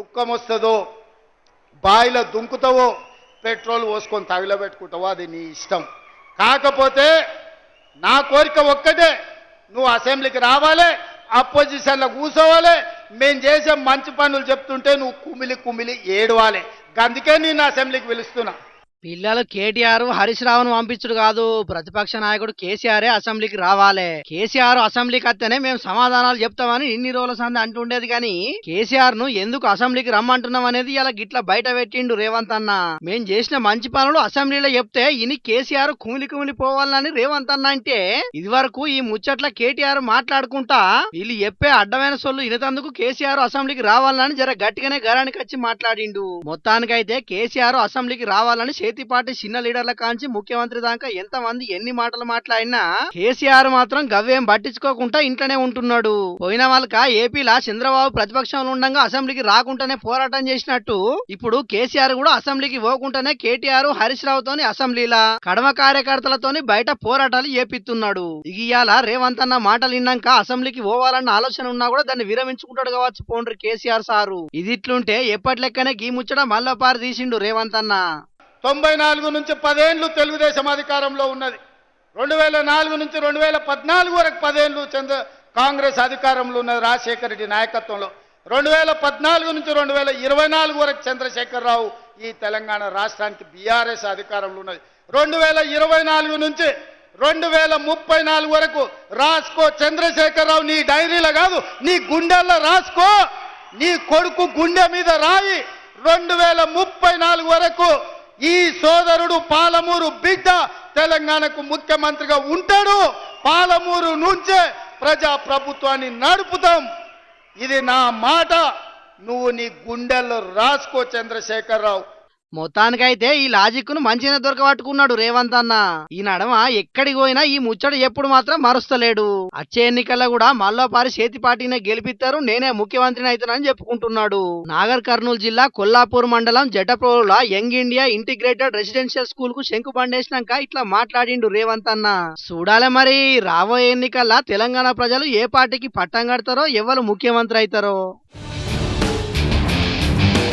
దుఃఖం వస్తుందో బాయిలో దుంకుతావో పెట్రోల్ పోసుకొని తగిలబెట్టుకుంటావో అది నీ ఇష్టం. కాకపోతే నా కోరిక ఒక్కటే, నువ్వు అసెంబ్లీకి రావాలి, అపోజిషన్లో కూర్చోవాలి, మేము చేసే మంచి పనులు చెప్తుంటే నువ్వు కుమిలి కుమిలి ఏడవాలి. అందుకే నేను అసెంబ్లీకి పిలుస్తున్నా. పిల్లలు కేటీఆర్ హరీష్ రావును పంపించుడు కాదు, ప్రతిపక్ష నాయకుడు కేసీఆర్ అసెంబ్లీకి రావాలి. కేసీఆర్ అసెంబ్లీకి వస్తేనే మేము సమాధానాలు చెప్తామని ఇన్ని రోజుల సంది అంటుండేది కానీ కేసీఆర్ ను ఎందుకు అసెంబ్లీకి రమ్మంటున్నాం అనేది ఇలా గిట్ల బయట పెట్టిండు రేవంత్ అన్న. మేం చేసిన మంచి పనులు అసెంబ్లీలో చెప్తే ఇని కేసీఆర్ కుమిలి కుమిలి పోవాలని రేవంత్ అన్న అంటే, ఇది వరకు ఈ ముచ్చట్ల కేటీఆర్ మాట్లాడుకుంటా వీళ్ళు చెప్పే అడ్డమైన సొల్లు ఇనతందుకు కేసీఆర్ అసెంబ్లీకి రావాలని జర గట్టిగానే గరానికి వచ్చి మాట్లాడిండు. మొత్తానికైతే కేసీఆర్ అసెంబ్లీకి రావాలని పార్టీ చిన్న లీడర్ల కాంచి ముఖ్యమంత్రి దాకా ఎంతమంది ఎన్ని మాటలు మాట్లాడినా కేసీఆర్ మాత్రం గవ్వేం పట్టించుకోకుండా ఇంట్లోనే ఉంటున్నాడు. పోయిన వాళ్ళక ఏపీలా చంద్రబాబు ప్రతిపక్షంలో ఉండగా అసెంబ్లీకి రాకుండానే పోరాటం చేసినట్టు ఇప్పుడు కేసీఆర్ కూడా అసెంబ్లీకి పోకుండానే కేటీఆర్ హరీష్ రావుతోని అసెంబ్లీలా కడమ కార్యకర్తలతోని బయట పోరాటాలు చేపిస్తున్నాడు. ఇవాళ రేవంత్ అన్న మాటలు విన్నాక అసెంబ్లీకి పోవాలన్న ఆలోచన ఉన్నా కూడా దాన్ని విరమించుకుంటాడు కావచ్చు పోండ్రి కేసీఆర్ సారు. ఇది ఇట్లుంటే ఎప్పటి లెక్కనే గీ ముచ్చట మల్లపారి తీసిండు రేవంత్ అన్న. 94 నుంచి 10 ఏళ్ళు తెలుగుదేశం అధికారంలో ఉన్నది. 2004 నుంచి 2014 వరకు 10 ఏళ్ళు కాంగ్రెస్ అధికారంలో ఉన్నది రాజశేఖర రెడ్డి నాయకత్వంలో. 2014 నుంచి 2024 వరకు చంద్రశేఖరరావు ఈ తెలంగాణ రాష్ట్రానికి బీఆర్ఎస్ అధికారంలో ఉన్నది. 2024 నుంచి 2034 వరకు రాసుకో చంద్రశేఖరరావు, నీ డైరీలో కాదు నీ గుండెల్లో రాసుకో, నీ కొడుకు గుండె మీద రాయి. 2034 వరకు ఈ సోదరుడు పాలమూరు బిడ్డ తెలంగాణకు ముఖ్యమంత్రిగా ఉంటాడు. పాలమూరు నుంచే ప్రజా ప్రభుత్వాన్ని నడుపుతాం. ఇది నా మాట, నువ్వు నీ గుండెల్లో రాసుకో చంద్రశేఖరరావు. మొత్తానికైతే ఈ లాజిక్ ను మంచిగా దొరకబట్టుకున్నాడు రేవంత్ అన్న. ఈ నడమ ఎక్కడికి పోయినా ఈ ముచ్చట ఎప్పుడు మాత్రం మరుస్తలేడు. వచ్చే ఎన్నికల్లో కూడా మల్లోపారి చేతి పార్టీనే గెలిపిస్తారు, నేనే ముఖ్యమంత్రిని అవుతానని చెప్పుకుంటున్నాడు. నాగర్ కర్నూలు జిల్లా కొల్లాపూర్ మండలం జటప్రోలుల young India integrated residential school కు శంకు బండేసినాక ఇట్లా మాట్లాడిండు రేవంత్ అన్న. చూడాలి మరి రాబోయే ఎన్నికల్లో తెలంగాణ ప్రజలు ఏ పార్టీకి పట్టం కడతారో, ఎవరు ముఖ్యమంత్రి అవుతారో.